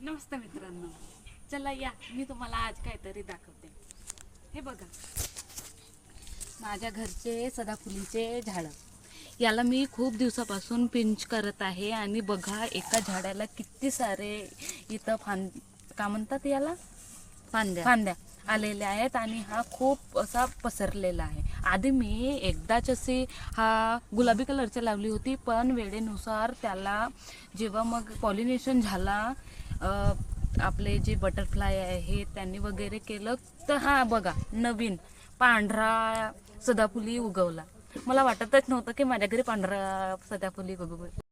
नमस्ते मित्रांनो, चला या मी तुम्हाला आज काहीतरी दाखवते। हे बघा, माझ्या घरचे सदाफुलीचे झाड, याला मी खूप दिवसापासून पिंच करत आहे आणि बघा एका झाडाला किती सारे इथं का म्हणतात याला फांद्या आलेल्या आहेत आणि हा खूप असा पसरलेला आहे। आधी मी एकदाच अशी हा गुलाबी कलरची लावली होती, पण वेळेनुसार त्याला जेव्हा मग पॉलिनेशन झाला, आपले जे बटरफ्लाय आहे त्यांनी वगैरे केलं, तर हा बघा नवीन पांढरा सदाफुली उगवला। मला वाटतच नव्हतं की माझ्या घरी पांढरा सदाफुली उगवेल।